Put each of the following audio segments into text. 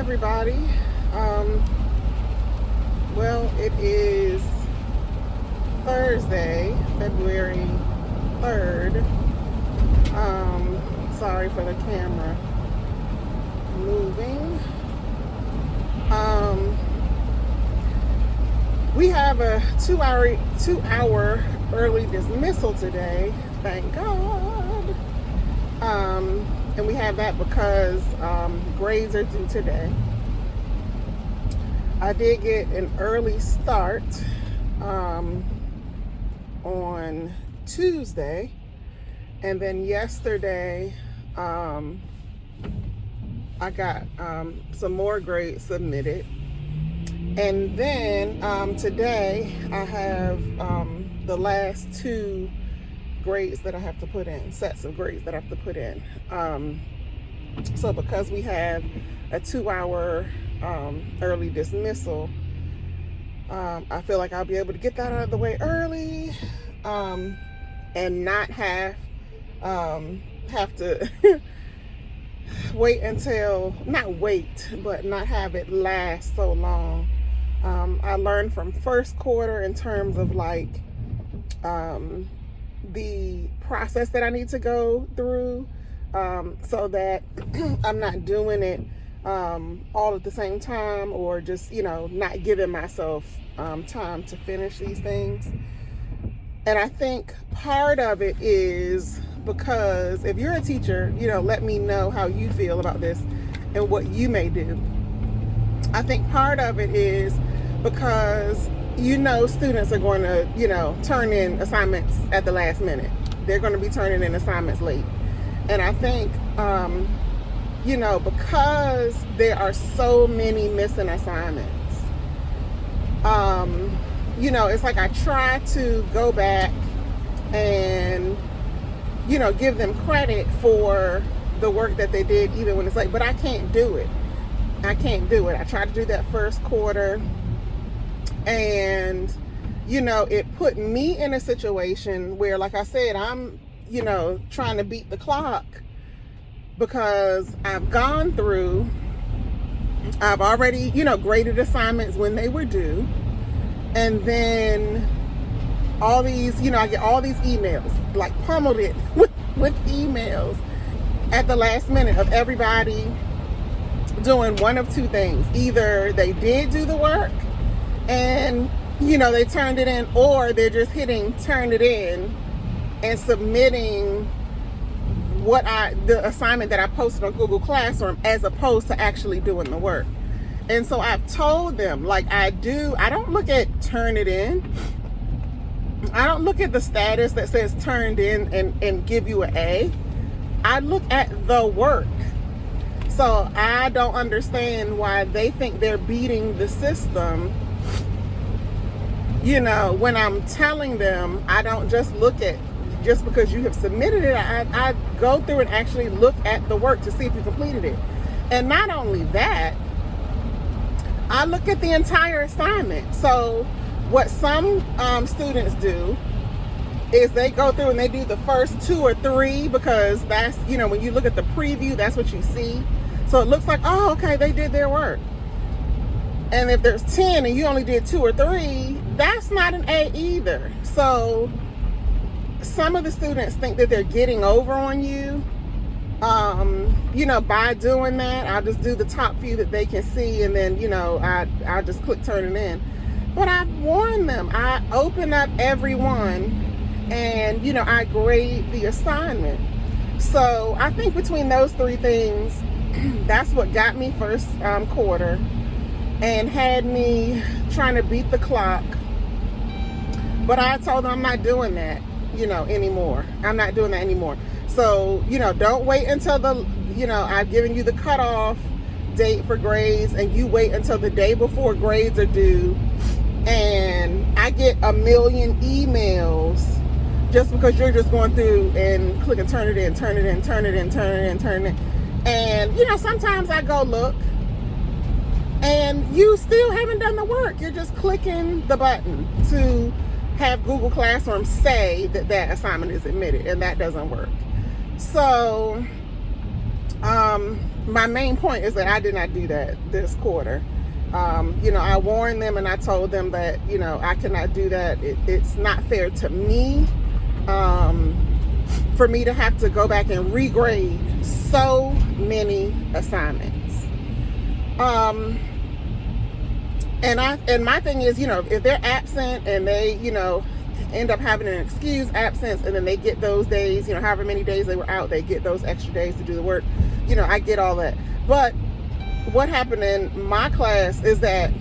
everybody. Well, it is Thursday, February 3rd. Sorry for the camera moving. We have a two-hour early dismissal today, thank God. And we have that because grades are due today. I did get an early start on Tuesday, and then yesterday I got some more grades submitted, and then today I have the last two grades that I have to put in, sets of grades that I have to put in. So because we have a 2-hour early dismissal, I feel like I'll be able to get that out of the way early, and not have to wait until, not have it last so long. I learned from first quarter in terms of like the process that I need to go through, so that I'm not doing it all at the same time, or just, not giving myself time to finish these things. And I think part of it is because if you're a teacher, let me know how you feel about this and what you may do. I think part of it is because students are going to, turn in assignments at the last minute. They're going to be turning in assignments late. And I think, because there are so many missing assignments, it's like I try to go back and, give them credit for the work that they did even when it's late, but I can't do it. I tried to do that first quarter, and it put me in a situation where, like I said, I'm trying to beat the clock, because I've already graded assignments when they were due, and then all these I get all these emails, like pummeled it with emails at the last minute of everybody doing one of two things. Either they did do the work and they turned it in, or they're just hitting turn it in and submitting the assignment that I posted on Google Classroom, as opposed to actually doing the work. And so I've told them, like, I don't look at turn it in. I don't look at the status that says turned in and give you an A. I look at the work. So I don't understand why they think they're beating the system. When I'm telling them, I don't just look at, just because you have submitted it, I go through and actually look at the work to see if you completed it. And not only that, I look at the entire assignment. So what some students do is they go through and they do the first 2 or 3, because that's, when you look at the preview, that's what you see. So it looks like, oh, okay, they did their work. And if there's 10 and you only did 2 or 3, that's not an A either. So some of the students think that they're getting over on you, by doing that. I'll just do the top few that they can see, and then, I'll just click turn it in. But I've warned them. I open up every one, and, I grade the assignment. So I think between those 3 things, that's what got me first quarter and had me trying to beat the clock. But I told them I'm not doing that, anymore. I'm not doing that anymore. So, don't wait until I've given you the cutoff date for grades, and you wait until the day before grades are due, and I get a million emails just because you're just going through and click and turn it in. And, sometimes I go look, and you still haven't done the work. You're just clicking the button to have Google Classroom say that that assignment is admitted, and that doesn't work. So my main point is that I did not do that this quarter. I warned them and I told them that, I cannot do that. It's not fair to me for me to have to go back and regrade so many assignments. And my thing is, if they're absent and they, end up having an excused absence, and then they get those days, however many days they were out, they get those extra days to do the work. I get all that. But what happened in my class is that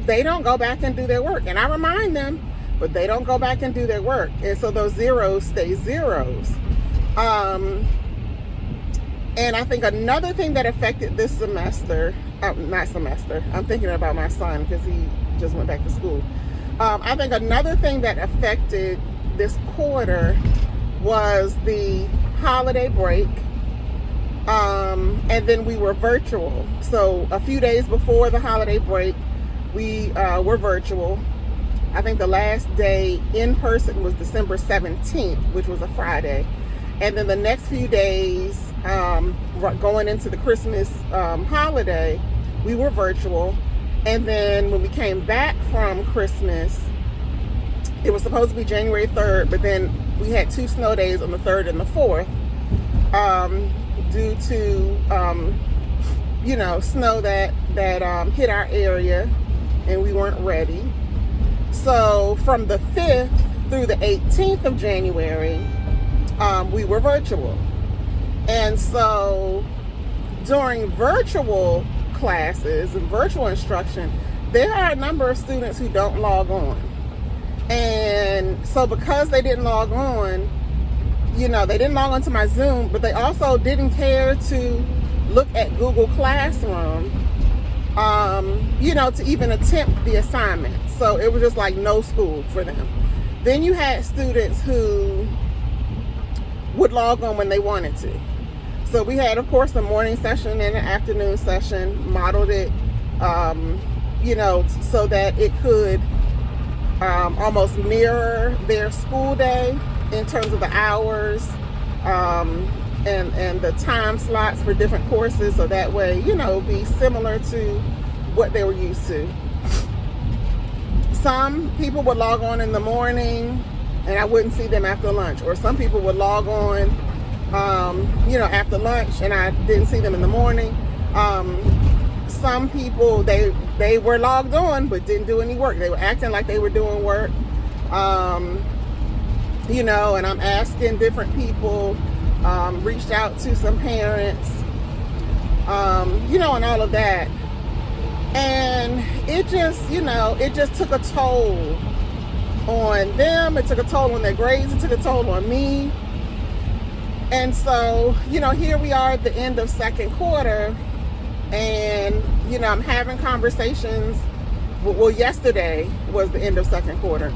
they don't go back and do their work. And I remind them, but they don't go back and do their work. And so those zeros stay zeros. And I think another thing that affected this semester, I'm thinking about my son because he just went back to school. I think another thing that affected this quarter was the holiday break. And then we were virtual. So a few days before the holiday break, we were virtual. I think the last day in person was December 17th, which was a Friday. And then the next few days, going into the Christmas holiday, we were virtual. And then when we came back from Christmas, it was supposed to be January 3rd, but then we had 2 snow days on the 3rd and the 4th due to, snow that hit our area, and we weren't ready. So from the 5th through the 18th of January, we were virtual. And so during virtual classes and virtual instruction, there are a number of students who don't log on. And so because they didn't log on, they didn't log on to my Zoom, but they also didn't care to look at Google Classroom, to even attempt the assignment. So it was just like no school for them. Then you had students who would log on when they wanted to. So we had, of course, the morning session and an afternoon session, modeled it, so that it could almost mirror their school day in terms of the hours and the time slots for different courses. So that way, be similar to what they were used to. Some people would log on in the morning and I wouldn't see them after lunch. Or some people would log on after lunch, and I didn't see them in the morning. Some people, they were logged on, but didn't do any work. They were acting like they were doing work. And I'm asking different people, reached out to some parents, and all of that. And it just took a toll on them. It took a toll on their grades. It took a toll on me. And so, here we are at the end of second quarter, and, I'm having conversations. Well, yesterday was the end of second quarter.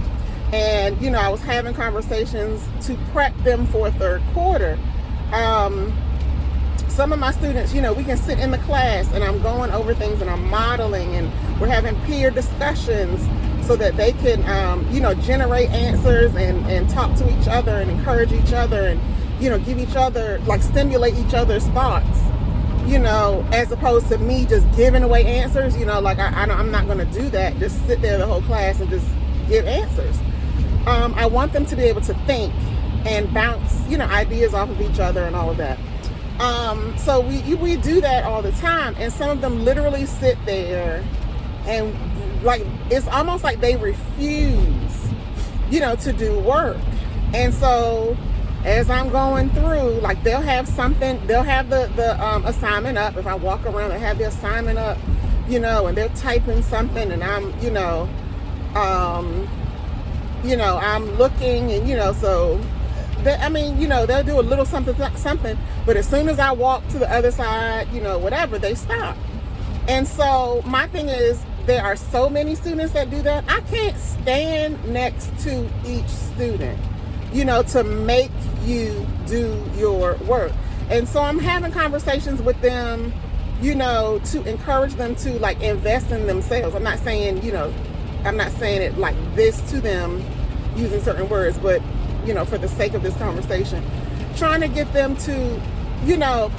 And, I was having conversations to prep them for third quarter. Some of my students, we can sit in the class and I'm going over things and I'm modeling, and we're having peer discussions so that they can, generate answers and talk to each other and encourage each other and, give each other, stimulate each other's thoughts, as opposed to me just giving away answers, I'm not going to do that. Just sit there the whole class and just give answers. I want them to be able to think and bounce, ideas off of each other and all of that. So we do that all the time. And some of them literally sit there and it's almost like they refuse, to do work. And so as I'm going through, they'll have the assignment up. If I walk around, they have the assignment up, and they're typing something, and I'm, I'm looking, and, so, they'll do a little something, but as soon as I walk to the other side, whatever, they stop. And so my thing is, there are so many students that do that. I can't stand next to each student, to make you do your work. And so I'm having conversations with them, to encourage them to invest in themselves. I'm not saying it like this to them using certain words, but, for the sake of this conversation, trying to get them to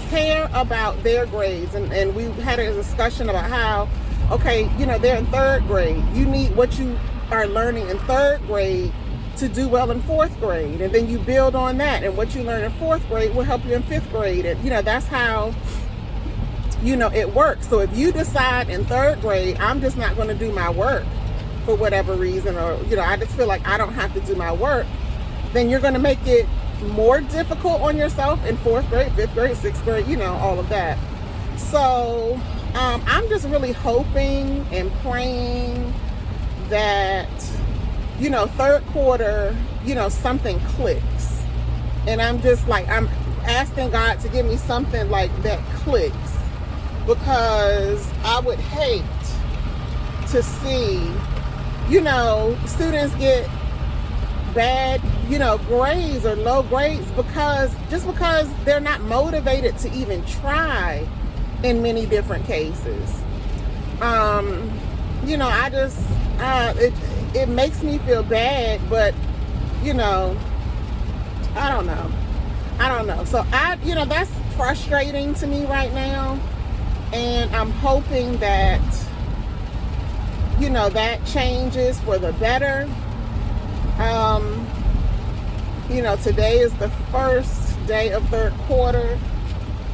care about their grades. And we had a discussion about how, okay, they're in third grade. You need what you are learning in third grade to do well in fourth grade. And then you build on that. And what you learn in fourth grade will help you in fifth grade. And, that's how, it works. So if you decide in third grade, I'm just not going to do my work for whatever reason, or, I just feel like I don't have to do my work, then you're going to make it more difficult on yourself in fourth grade, fifth grade, sixth grade, all of that. So I'm just really hoping and praying that, third quarter, something clicks. And I'm just like, I'm asking God to give me something like that clicks, because I would hate to see, students get bad, grades or low grades because they're not motivated to even try in many different cases. I just, it makes me feel bad, but, I don't know. So that's frustrating to me right now. And I'm hoping that, that changes for the better. Today is the first day of third quarter.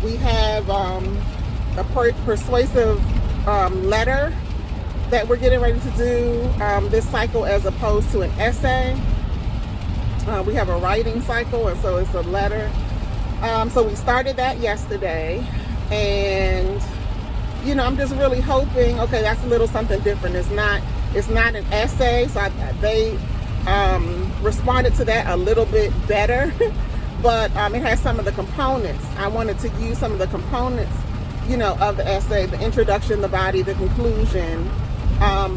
We have a persuasive letter that we're getting ready to do this cycle, as opposed to an essay. We have a writing cycle, and so it's a letter. So we started that yesterday, and I'm just really hoping, okay, that's a little something different. It's not an essay, so they responded to that a little bit better, but it has some of the components. I wanted to use some of the components, of the essay, the introduction, the body, the conclusion,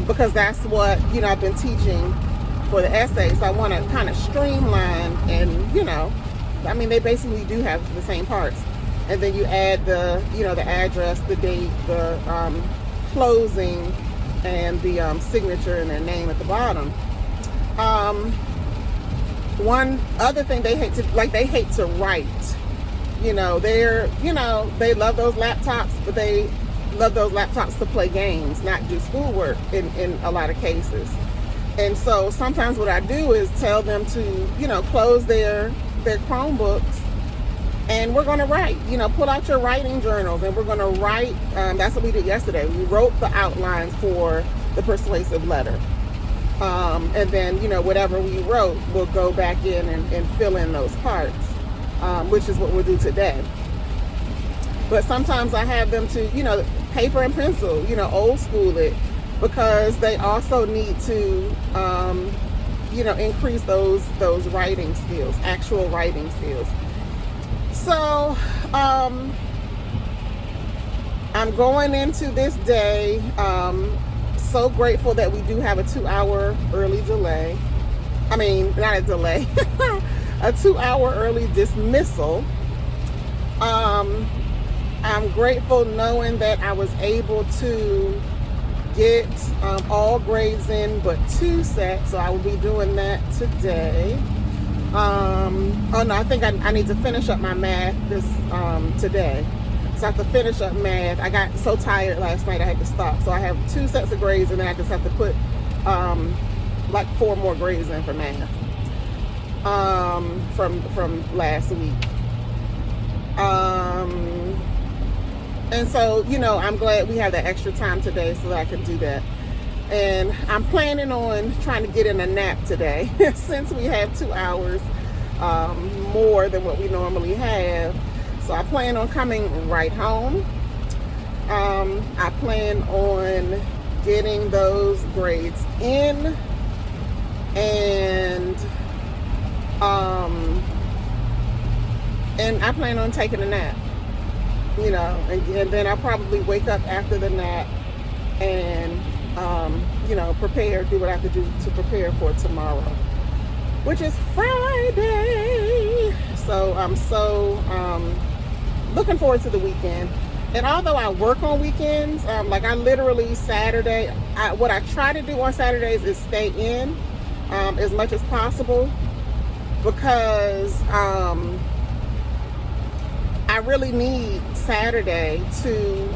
because that's what, I've been teaching for the essay. So I want to kind of streamline and, they basically do have the same parts. And then you add the, the address, the date, the closing, and the signature and their name at the bottom. One other thing they hate to write. They love those laptops, but they love those laptops to play games, not do schoolwork in a lot of cases. And so sometimes what I do is tell them to, close their Chromebooks, and we're going to write, pull out your writing journals, and we're going to write. That's what we did yesterday. We wrote the outlines for the persuasive letter. And then, whatever we wrote, we'll go back in and fill in those parts, which is what we'll do today. But sometimes I have them to, paper and pencil, old school it, because they also need to, increase those writing skills, actual writing skills. So, I'm going into this day, so grateful that we do have a 2-hour early delay. I mean, not a delay, a 2-hour early dismissal. I'm grateful knowing that I was able to get all grades in but 2 sets, so I will be doing that today. Oh no, I think I need to finish up my math today. So I have to finish up math. I got so tired last night I had to stop. So I have 2 sets of grades, and then I just have to put like 4 more grades in for math from last week. And so, I'm glad we have that extra time today so that I can do that. And I'm planning on trying to get in a nap today since we have 2 hours more than what we normally have. So I plan on coming right home. I plan on getting those grades in, and I plan on taking a nap, and then I'll probably wake up after the nap and prepare, do what I have to do to prepare for tomorrow, which is Friday. So I'm so looking forward to the weekend. And although I work on weekends, like I literally Saturday, what I try to do on Saturdays is stay in as much as possible, because I I really need Saturday to,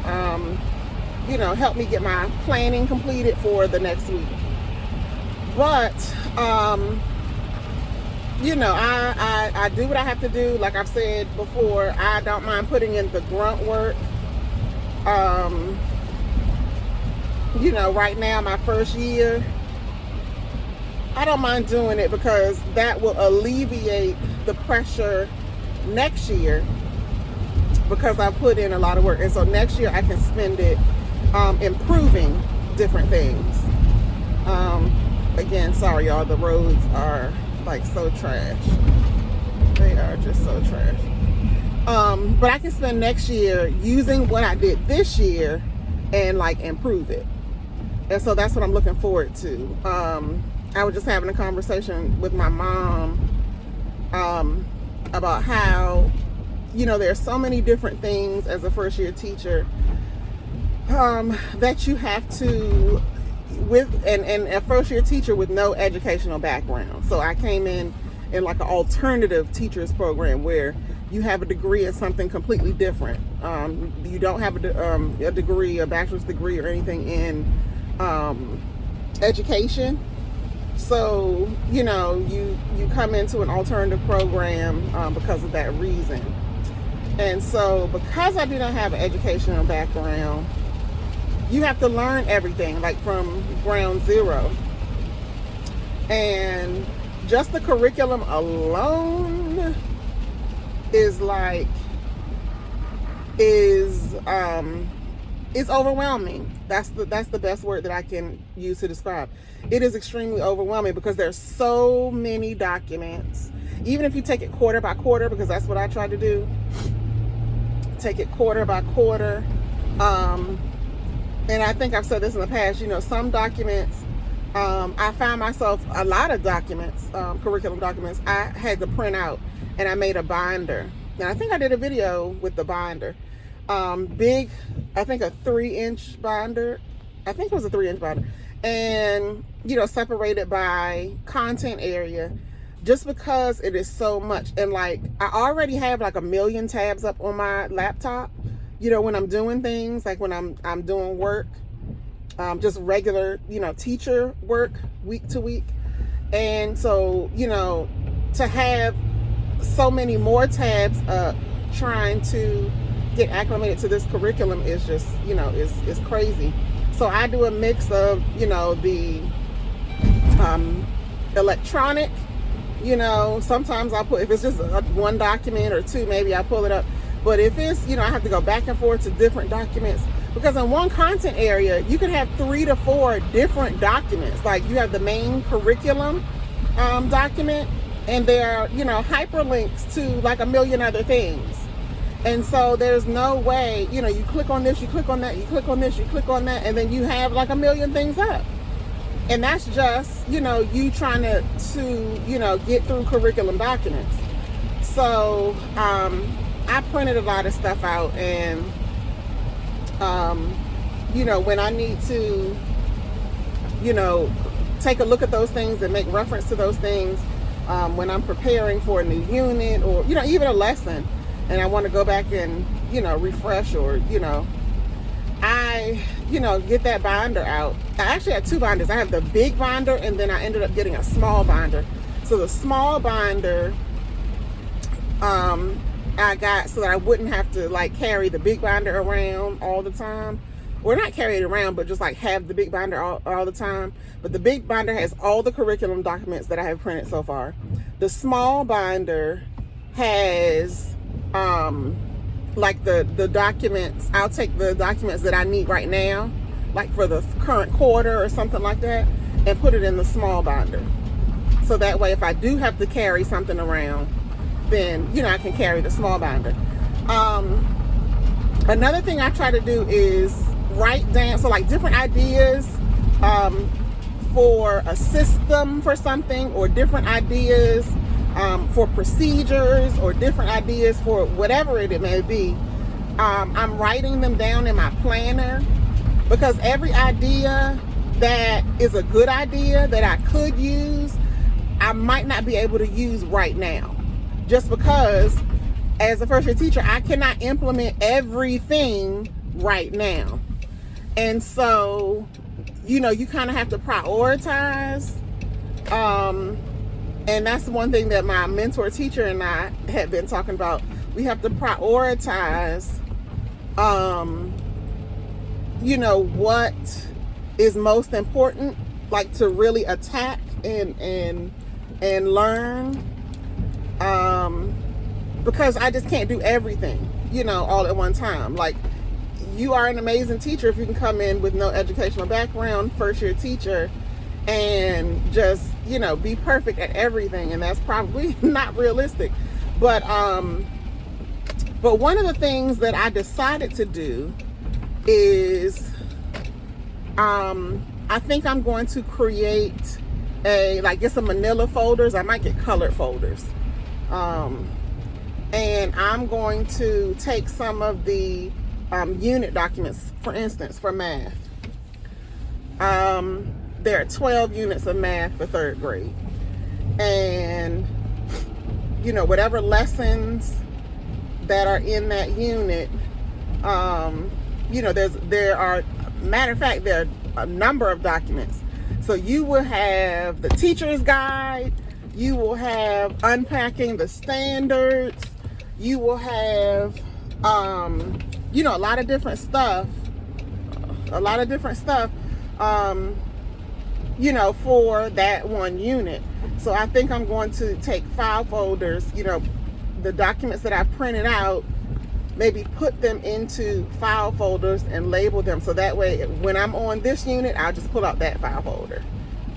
help me get my planning completed for the next week. But, I do what I have to do. Like I've said before, I don't mind putting in the grunt work. Right now, my first year, I don't mind doing it because that will alleviate the pressure next year because I put in a lot of work. And so next year I can spend it improving different things. Again, sorry y'all, the roads are like so trash. They are just so trash. But I can spend next year using what I did this year and like improve it. And so that's what I'm looking forward to. I was just having a conversation with my mom about how, there's so many different things as a first year teacher that you have to, and a first year teacher with no educational background. So I came in like an alternative teachers program where you have a degree in something completely different. You don't have a degree, a bachelor's degree or anything in education. So, you come into an alternative program because of that reason. And so because I do not have an educational background, you have to learn everything like from ground zero. And just the curriculum alone is overwhelming. That's the best word that I can use to describe. It is extremely overwhelming because there's so many documents. Even if you take it quarter by quarter, because that's what I try to do. Take it quarter by quarter. And I think I've said this in the past, some documents, I found myself, a lot of documents, curriculum documents, I had to print out and I made a binder. And I think I did a video with the binder. Big, I think a 3-inch binder. I think it was a 3-inch binder. And, separated by content area just because it is so much. And like, I already have like 1 million tabs up on my laptop, when I'm doing things, like when I'm doing work, just regular, teacher work week to week. And so, to have so many more tabs up trying to get acclimated to this curriculum is just, is crazy. So I do a mix of, the electronic, sometimes I'll put, if it's just one document or two, maybe I pull it up. But if it's, I have to go back and forth to different documents because in one content area, you can have 3 to 4 different documents. Like you have the main curriculum document and there are, hyperlinks to like 1 million other things. And so there's no way, you click on this, you click on that, you click on this, you click on that, and then you have like 1 million things up. And that's just, you trying to get through curriculum documents. So I printed a lot of stuff out and, when I need to, take a look at those things and make reference to those things when I'm preparing for a new unit or, even a lesson. And I want to go back and, refresh or, I, get that binder out. I actually had 2 binders. I have the big binder and then I ended up getting a small binder. So the small binder, I got so that I wouldn't have to like carry the big binder around all the time. Or not carry it around, but just like have the big binder all the time. But the big binder has all the curriculum documents that I have printed so far. The small binder has like the documents. I'll take the documents that I need right now, like for the current quarter or something like that, and put it in the small binder. So that way if I do have to carry something around, then I can carry the small binder. Another thing I try to do is write down, so like different ideas for a system for something, or different ideas for procedures, or different ideas for whatever it may be. I'm writing them down in my planner because every idea that is a good idea that I could use, I might not be able to use right now, just because as a first year teacher, I cannot implement everything right now. And so, you know, you kind of have to prioritize. And that's one thing that my mentor teacher and I had been talking about. We have to prioritize, you know, what is most important, like to really attack and learn. Because I just can't do everything, you know, all at one time. Like, you are an amazing teacher if you can come in with no educational background, first year teacher, and just, you know, be perfect at everything. And that's probably not realistic. But one of the things that I decided to do is, I think I'm going to create get some manila folders. I might get colored folders. And I'm going to take some of the unit documents, for instance, for math. There are 12 units of math for third grade. And, you know, whatever lessons that are in that unit, you know, there are a number of documents. So you will have the teacher's guide, you will have unpacking the standards, you will have, you know, a lot of different stuff, you know, for that one unit. So I think I'm going to take file folders, you know, the documents that I've printed out, maybe put them into file folders and label them. So that way, when I'm on this unit, I'll just pull out that file folder.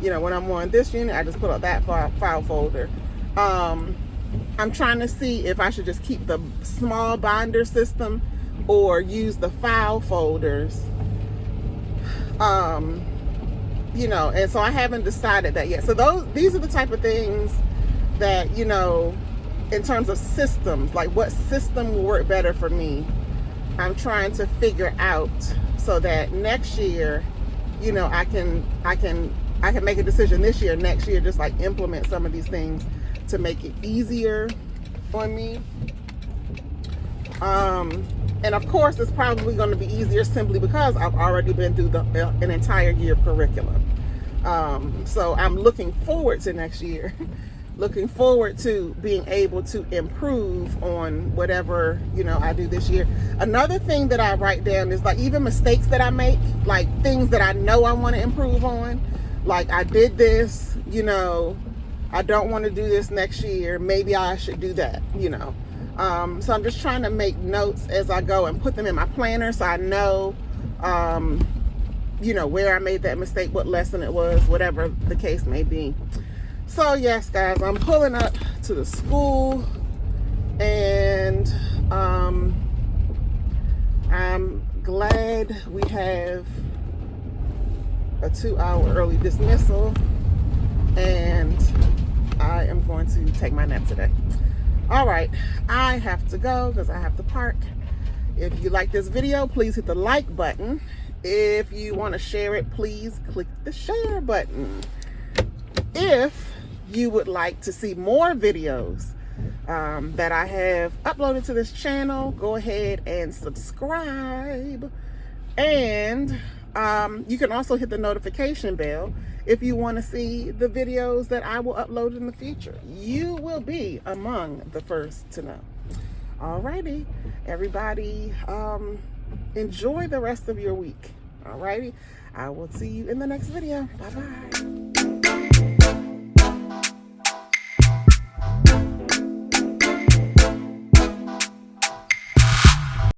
You know, when I'm on this unit, I just pull out that file folder. I'm trying to see if I should just keep the small binder system or use the file folders. You know, and so I haven't decided that yet. So these are the type of things that, you know, in terms of systems, like what system will work better for me, I'm trying to figure out so that next year, you know, I can make a decision this year, next year, just like implement some of these things to make it easier on me. And of course, it's probably going to be easier simply because I've already been through an entire year of curriculum. So I'm looking forward to next year, looking forward to being able to improve on whatever, you know, I do this year. Another thing that I write down is like even mistakes that I make, like things that I know I want to improve on. Like I did this, you know, I don't want to do this next year. Maybe I should do that, you know. So I'm just trying to make notes as I go and put them in my planner so I know, you know, where I made that mistake, what lesson it was, whatever the case may be. So yes, guys, I'm pulling up to the school and I'm glad we have a 2-hour early dismissal and I am going to take my nap today. All right, I have to go because I have to park. If you like this video, please hit the like button. If you want to share it, please click the share button. If you would like to see more videos that I have uploaded to this channel, go ahead and subscribe. And you can also hit the notification bell if you want to see the videos that I will upload in the future. You will be among the first to know. Alrighty, everybody, enjoy the rest of your week. Alrighty, I will see you in the next video. Bye-bye.